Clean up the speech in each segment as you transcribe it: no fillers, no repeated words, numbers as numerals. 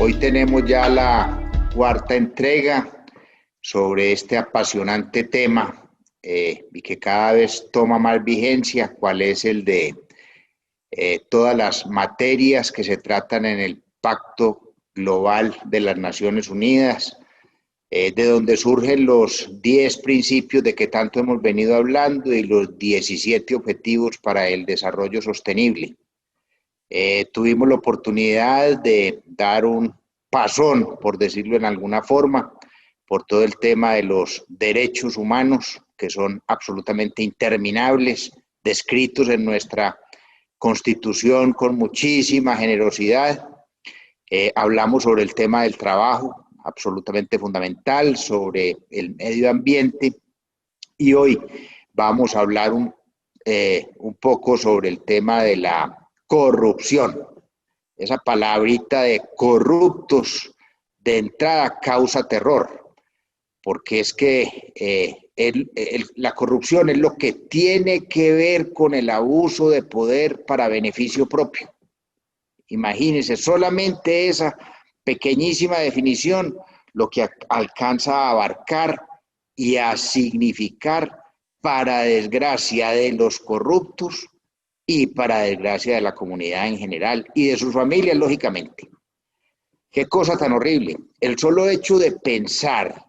Hoy tenemos ya la cuarta entrega sobre este apasionante tema y que cada vez toma más vigencia, cuál es el de todas las materias que se tratan en el Pacto Global de las Naciones Unidas, de donde surgen los 10 principios de que tanto hemos venido hablando y los 17 objetivos para el desarrollo sostenible. Tuvimos la oportunidad de dar un pasón, por decirlo en alguna forma, por todo el tema de los derechos humanos, que son absolutamente interminables, descritos en nuestra Constitución con muchísima generosidad. Hablamos sobre el tema del trabajo, absolutamente fundamental, sobre el medio ambiente, y hoy vamos a hablar un poco sobre el tema de la corrupción. Esa palabrita de corruptos de entrada causa terror, porque es que la corrupción es lo que tiene que ver con el abuso de poder para beneficio propio. Imagínense, solamente esa pequeñísima definición lo que alcanza a abarcar y a significar, para desgracia de los corruptos y para desgracia de la comunidad en general y de sus familias, lógicamente. Qué cosa tan horrible. El solo hecho de pensar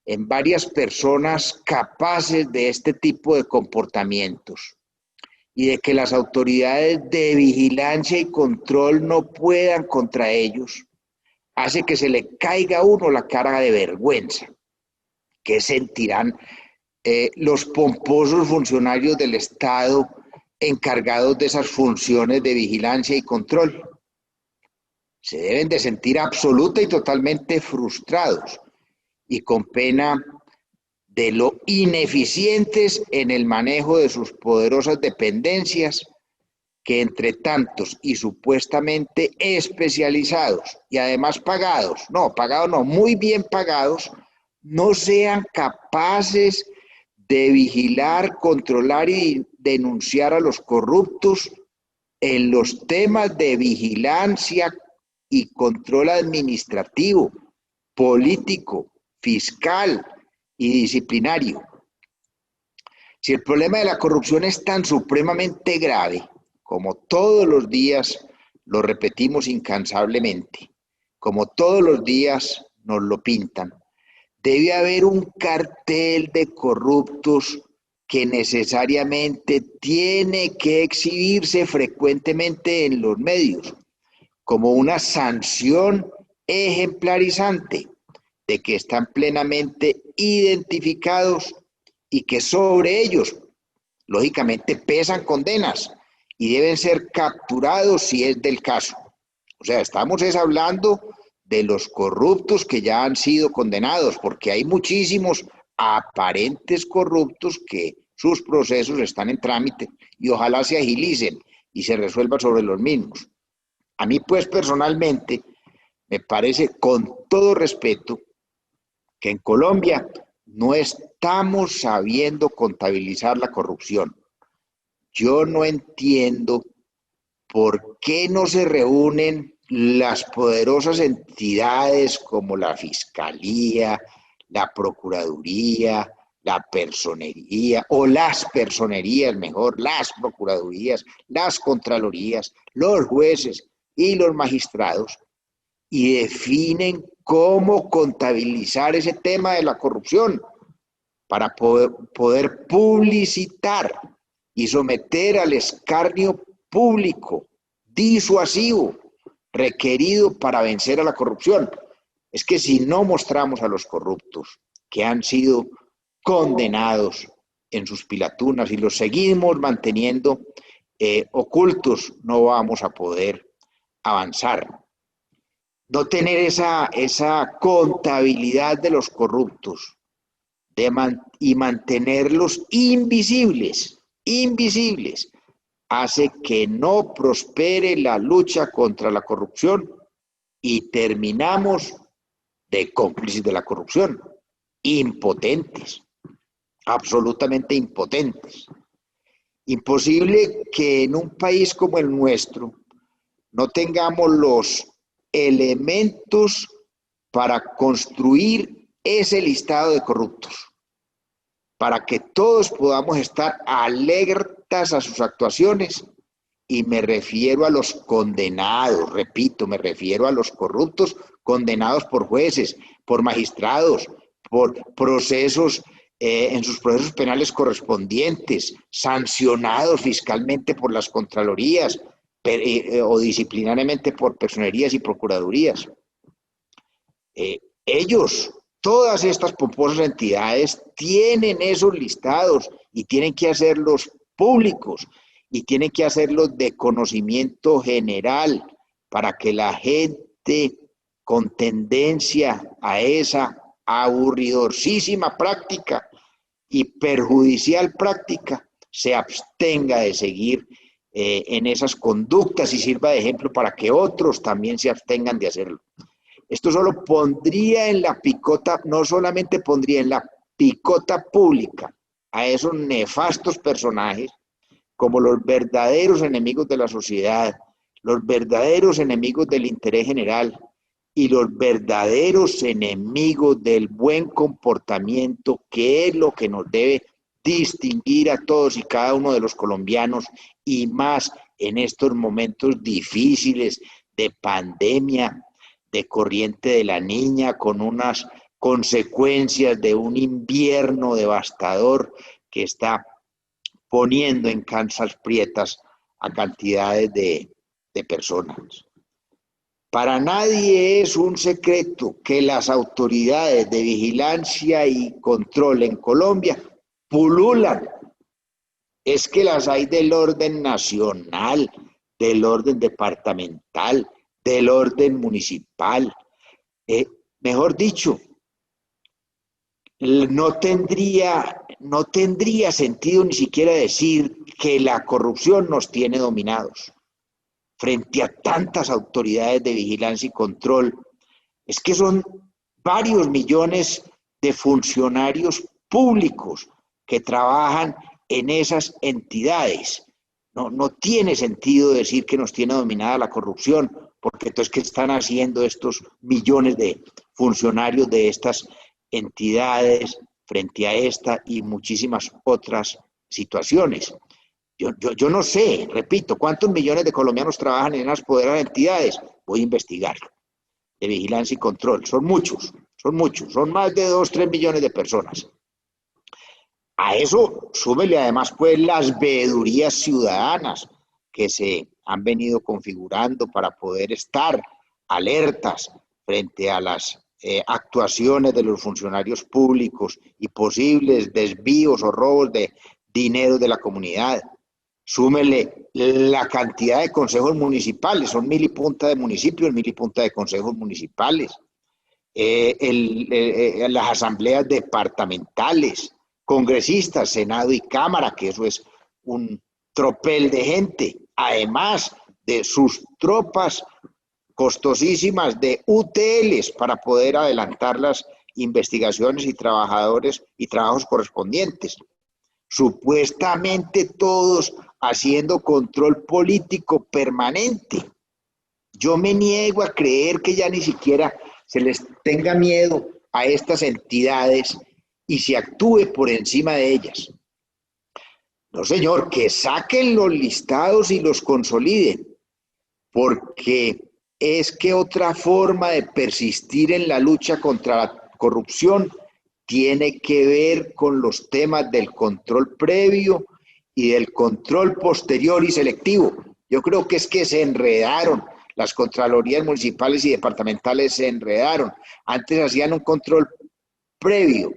en varias personas capaces de este tipo de comportamientos y de que las autoridades de vigilancia y control no puedan contra ellos, hace que se le caiga a uno la cara de vergüenza. ¿Qué sentirán los pomposos funcionarios del Estado encargados de esas funciones de vigilancia y control? Se deben de sentir absoluta y totalmente frustrados y con pena de lo ineficientes en el manejo de sus poderosas dependencias, que entre tantos y supuestamente especializados y además pagados, muy bien pagados, no sean capaces de vigilar, controlar y denunciar a los corruptos en los temas de vigilancia y control administrativo, político, fiscal y disciplinario. Si el problema de la corrupción es tan supremamente grave, como todos los días lo repetimos incansablemente, como todos los días nos lo pintan, debe haber un cartel de corruptos que necesariamente tiene que exhibirse frecuentemente en los medios, como una sanción ejemplarizante de que están plenamente identificados y que sobre ellos, lógicamente, pesan condenas y deben ser capturados si es del caso. O sea, estamos hablando de los corruptos que ya han sido condenados, porque hay muchísimos aparentes corruptos que sus procesos están en trámite y ojalá se agilicen y se resuelvan sobre los mismos. A mí, pues, personalmente, me parece, con todo respeto, que en Colombia no estamos sabiendo contabilizar la corrupción. Yo no entiendo por qué no se reúnen las poderosas entidades como la Fiscalía, la Procuraduría, la Personería, o las Personerías, mejor, las Procuradurías, las Contralorías, los jueces y los magistrados, y definen cómo contabilizar ese tema de la corrupción para poder publicitar y someter al escarnio público disuasivo requerido para vencer a la corrupción. Es que si no mostramos a los corruptos que han sido condenados en sus pilatunas y los seguimos manteniendo ocultos, no vamos a poder avanzar. No tener esa contabilidad de los corruptos y mantenerlos invisibles, hace que no prospere la lucha contra la corrupción y terminamos de cómplices de la corrupción, impotentes, absolutamente impotentes. Imposible que en un país como el nuestro no tengamos los elementos para construir ese listado de corruptos, para que todos podamos estar alertas a sus actuaciones. Y me refiero a los condenados, repito, me refiero a los corruptos condenados por jueces, por magistrados, por procesos, en sus procesos penales correspondientes, sancionados fiscalmente por las contralorías o disciplinariamente por personerías y procuradurías. Ellos, todas estas pomposas entidades, tienen esos listados y tienen que hacerlos públicos y tienen que hacerlos de conocimiento general para que la gente con tendencia a esa aburridorcísima práctica y perjudicial práctica se abstenga de seguir en esas conductas y sirva de ejemplo para que otros también se abstengan de hacerlo. Esto solo pondría en la picota, no solamente pondría en la picota pública a esos nefastos personajes como los verdaderos enemigos de la sociedad, los verdaderos enemigos del interés general y los verdaderos enemigos del buen comportamiento, que es lo que nos debe distinguir a todos y cada uno de los colombianos, y más en estos momentos difíciles de pandemia, de corriente de la niña, con unas consecuencias de un invierno devastador que está poniendo en cansas prietas a cantidades de personas. Para nadie es un secreto que las autoridades de vigilancia y control en Colombia pululan. Es que las hay del orden nacional, del orden departamental, del orden municipal. Mejor dicho, no tendría sentido ni siquiera decir que la corrupción nos tiene dominados. Frente a tantas autoridades de vigilancia y control, es que son varios millones de funcionarios públicos que trabajan en esas entidades. No tiene sentido decir que nos tiene dominada la corrupción, porque entonces, ¿qué están haciendo estos millones de funcionarios de estas entidades frente a esta y muchísimas otras situaciones? Yo no sé, repito, cuántos millones de colombianos trabajan en las poderosas entidades. Voy a investigarlo. De vigilancia y control. Son muchos. Son más de 2, 3 millones de personas. A eso súmele además pues las veedurías ciudadanas que se han venido configurando para poder estar alertas frente a las actuaciones de los funcionarios públicos y posibles desvíos o robos de dinero de la comunidad. Súmele la cantidad de consejos municipales, son 1000 y punta de municipios, 1000 y punta de consejos municipales, las asambleas departamentales, congresistas, Senado y Cámara, que eso es un tropel de gente, además de sus tropas costosísimas de UTLs para poder adelantar las investigaciones y trabajadores y trabajos correspondientes. Supuestamente todos haciendo control político permanente. Yo me niego a creer que ya ni siquiera se les tenga miedo a estas entidades y se actúe por encima de ellas. No, señor, que saquen los listados y los consoliden, porque es que otra forma de persistir en la lucha contra la corrupción tiene que ver con los temas del control previo y del control posterior y selectivo. Yo creo que es que se enredaron, las contralorías municipales y departamentales se enredaron. Antes hacían un control previo,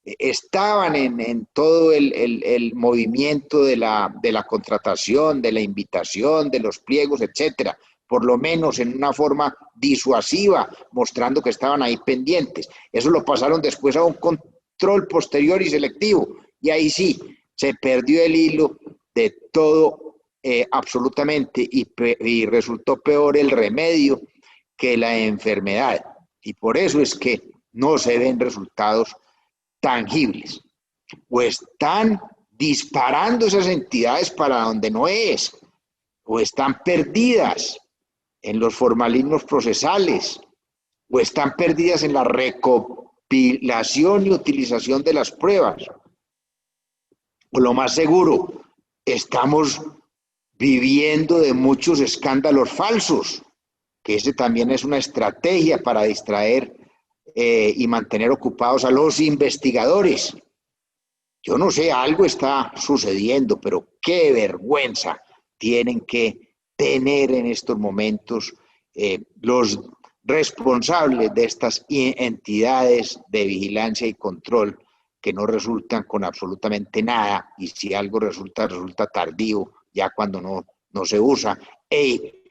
estaban en todo el movimiento de la contratación, de la invitación, de los pliegos, etcétera, por lo menos en una forma disuasiva, mostrando que estaban ahí pendientes. Eso lo pasaron después a un control posterior y selectivo, y ahí sí, se perdió el hilo de todo absolutamente, y resultó peor el remedio que la enfermedad, y por eso es que no se ven resultados tangibles, o están disparando esas entidades para donde no es, o están perdidas. en los formalismos procesales o están perdidas en la recopilación y utilización de las pruebas. O lo más seguro, estamos viviendo de muchos escándalos falsos, que ese también es una estrategia para distraer y mantener ocupados a los investigadores. Yo no sé, algo está sucediendo, pero qué vergüenza tienen que tener en estos momentos los responsables de estas entidades de vigilancia y control que no resultan con absolutamente nada, y si algo resulta, resulta tardío, ya cuando no se usa, e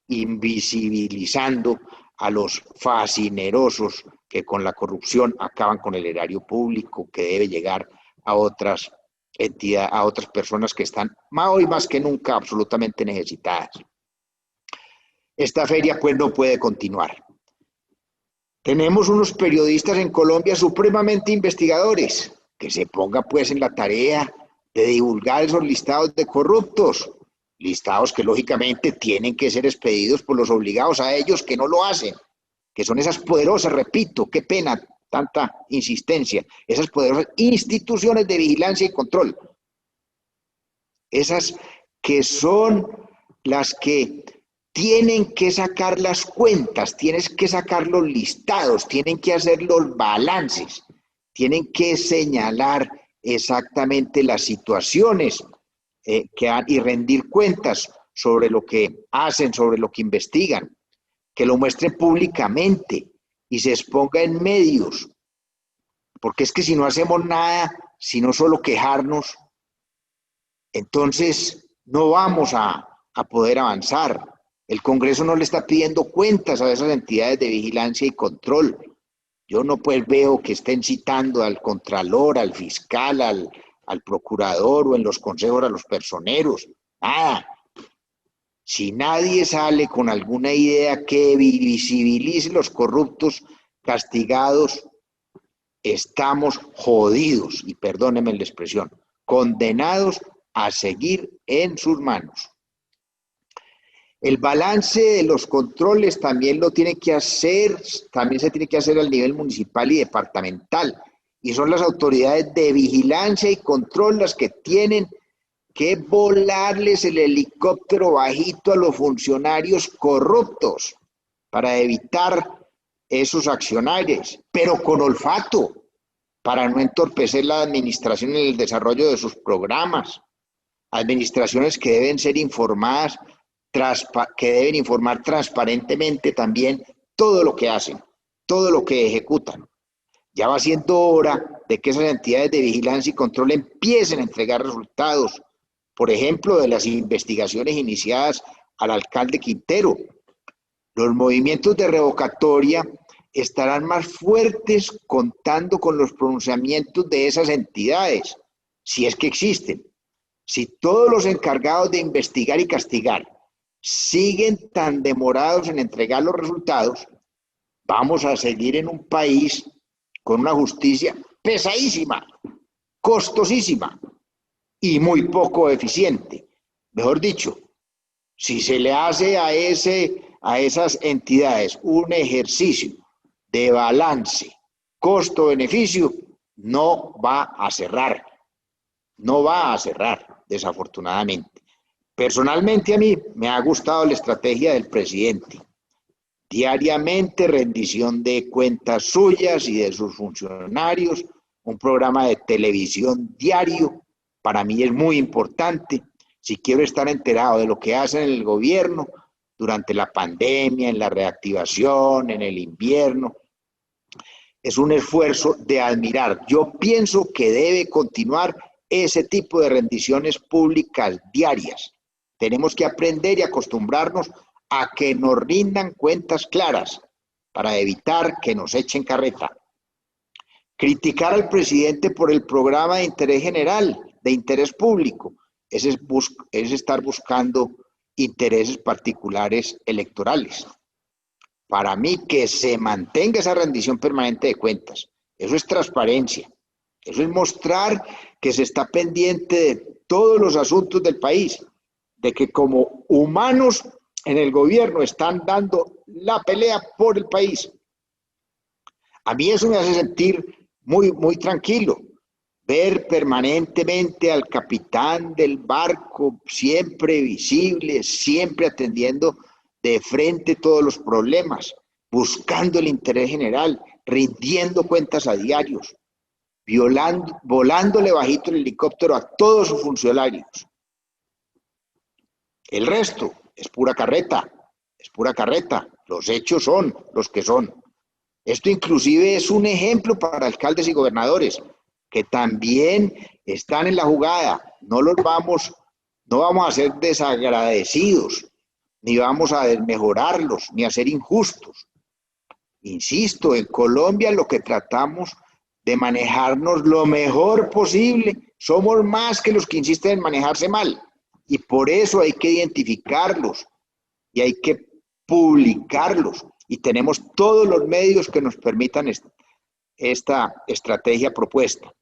invisibilizando a los fascinerosos que con la corrupción acaban con el erario público que debe llegar a otras entidades, a otras personas que están hoy más que nunca absolutamente necesitadas. Esta feria pues no puede continuar. Tenemos unos periodistas en Colombia supremamente investigadores, que se ponga pues en la tarea de divulgar esos listados de corruptos, listados que lógicamente tienen que ser expedidos por los obligados a ellos que no lo hacen, que son esas poderosas, repito, qué pena tanta insistencia, esas poderosas instituciones de vigilancia y control, esas que son las que tienen que sacar las cuentas, tienes que sacar los listados, tienen que hacer los balances, tienen que señalar exactamente las situaciones y rendir cuentas sobre lo que hacen, sobre lo que investigan, que lo muestren públicamente y se exponga en medios, porque es que si no hacemos nada, sino solo quejarnos, entonces no vamos a poder avanzar. El Congreso no le está pidiendo cuentas a esas entidades de vigilancia y control. Yo no pues veo que estén citando al contralor, al fiscal, al procurador o en los consejos a los personeros. Nada. Si nadie sale con alguna idea que visibilice los corruptos castigados, estamos jodidos, y perdónenme la expresión, condenados a seguir en sus manos. El balance de los controles también lo tiene que hacer, también se tiene que hacer al nivel municipal y departamental, y son las autoridades de vigilancia y control las que tienen que volarles el helicóptero bajito a los funcionarios corruptos para evitar esos accionarios, pero con olfato, para no entorpecer la administración en el desarrollo de sus programas. Administraciones que deben ser informadas, que deben informar transparentemente también todo lo que hacen, todo lo que ejecutan. Ya va siendo hora de que esas entidades de vigilancia y control empiecen a entregar resultados, por ejemplo, de las investigaciones iniciadas al alcalde Quintero. Los movimientos de revocatoria estarán más fuertes contando con los pronunciamientos de esas entidades, si es que existen. Si todos los encargados de investigar y castigar siguen tan demorados en entregar los resultados, vamos a seguir en un país con una justicia pesadísima, costosísima y muy poco eficiente. Mejor dicho, si se le hace a esas entidades un ejercicio de balance costo-beneficio, no va a cerrar, desafortunadamente. Personalmente a mí me ha gustado la estrategia del presidente. Diariamente rendición de cuentas suyas y de sus funcionarios, un programa de televisión diario, para mí es muy importante. Si quiero estar enterado de lo que hacen en el gobierno durante la pandemia, en la reactivación, en el invierno, es un esfuerzo de admirar. Yo pienso que debe continuar ese tipo de rendiciones públicas diarias. Tenemos que aprender y acostumbrarnos a que nos rindan cuentas claras para evitar que nos echen carreta. Criticar al presidente por el programa de interés general, de interés público, es estar buscando intereses particulares electorales. Para mí, que se mantenga esa rendición permanente de cuentas, eso es transparencia, eso es mostrar que se está pendiente de todos los asuntos del país, de que como humanos en el gobierno están dando la pelea por el país. A mí eso me hace sentir muy, muy tranquilo. Ver permanentemente al capitán del barco, siempre visible, siempre atendiendo de frente todos los problemas, buscando el interés general, rindiendo cuentas a diarios, volándole bajito el helicóptero a todos sus funcionarios. El resto es pura carreta, es pura carreta. Los hechos son los que son. Esto inclusive es un ejemplo para alcaldes y gobernadores que también están en la jugada. No vamos a ser desagradecidos, ni vamos a desmejorarlos, ni a ser injustos. Insisto, en Colombia lo que tratamos de manejarnos lo mejor posible. Somos más que los que insisten en manejarse mal. Y por eso hay que identificarlos y hay que publicarlos. Y tenemos todos los medios que nos permitan esta estrategia propuesta.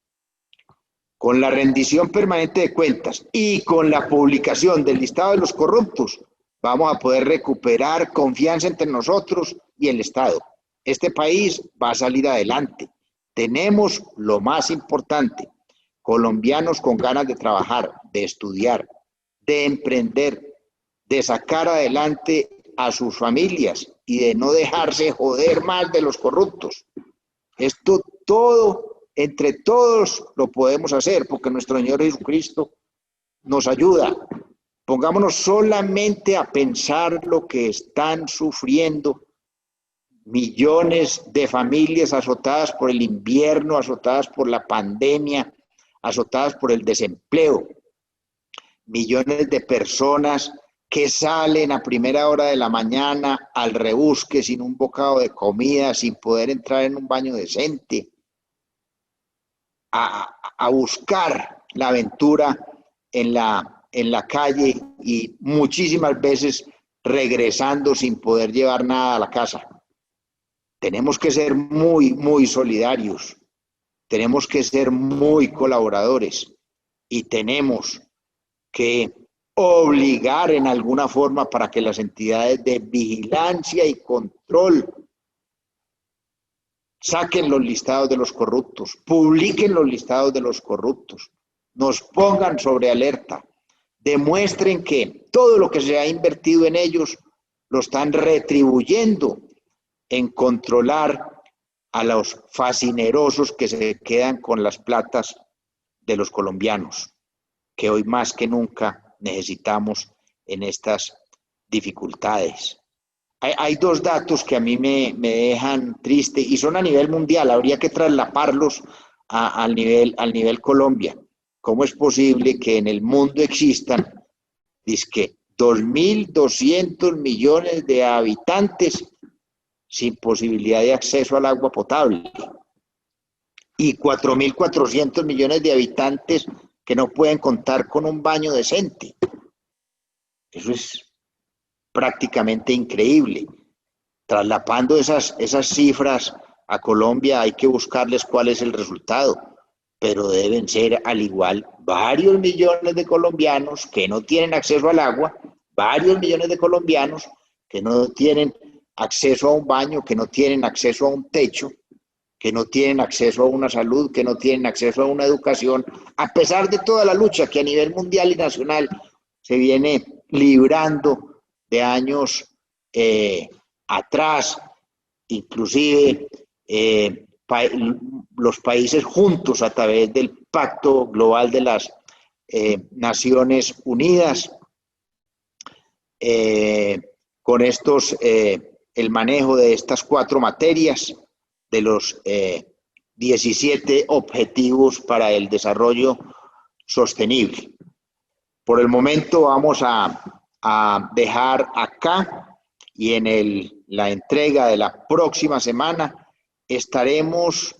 Con la rendición permanente de cuentas y con la publicación del listado de los corruptos, vamos a poder recuperar confianza entre nosotros y el Estado. Este país va a salir adelante. Tenemos lo más importante, colombianos con ganas de trabajar, de estudiar, de emprender, de sacar adelante a sus familias y de no dejarse joder más de los corruptos. Esto todo, entre todos lo podemos hacer porque nuestro Señor Jesucristo nos ayuda. Pongámonos solamente a pensar lo que están sufriendo millones de familias azotadas por el invierno, azotadas por la pandemia, azotadas por el desempleo. Millones de personas que salen a primera hora de la mañana al rebusque sin un bocado de comida, sin poder entrar en un baño decente, a buscar la aventura en la calle y muchísimas veces regresando sin poder llevar nada a la casa. Tenemos que ser muy, muy solidarios, tenemos que ser muy colaboradores y tenemos que obligar en alguna forma para que las entidades de vigilancia y control saquen los listados de los corruptos, publiquen los listados de los corruptos, nos pongan sobre alerta, demuestren que todo lo que se ha invertido en ellos lo están retribuyendo en controlar a los fascinerosos que se quedan con las platas de los colombianos, que hoy más que nunca necesitamos en estas dificultades. Hay dos datos que a mí me dejan triste y son a nivel mundial, habría que traslaparlos al nivel Colombia. ¿Cómo es posible que en el mundo existan, dizque 2.200 millones de habitantes sin posibilidad de acceso al agua potable y 4.400 millones de habitantes que no pueden contar con un baño decente? Eso es prácticamente increíble. Traslapando esas cifras a Colombia hay que buscarles cuál es el resultado, pero deben ser al igual varios millones de colombianos que no tienen acceso al agua, varios millones de colombianos que no tienen acceso a un baño, que no tienen acceso a un techo, que no tienen acceso a una salud, que no tienen acceso a una educación, a pesar de toda la lucha que a nivel mundial y nacional se viene librando de años atrás, inclusive los países juntos a través del Pacto Global de las Naciones Unidas, con el manejo de estas 4 materias, de los 17 objetivos para el desarrollo sostenible. Por el momento vamos a dejar acá y en la entrega de la próxima semana estaremos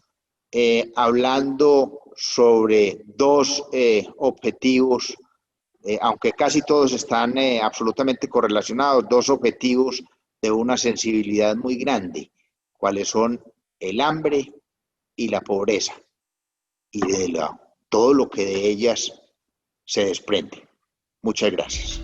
hablando sobre 2 objetivos, aunque casi todos están absolutamente correlacionados, 2 objetivos de una sensibilidad muy grande, cuáles son el hambre y la pobreza, y de todo lo que de ellas se desprende. Muchas gracias.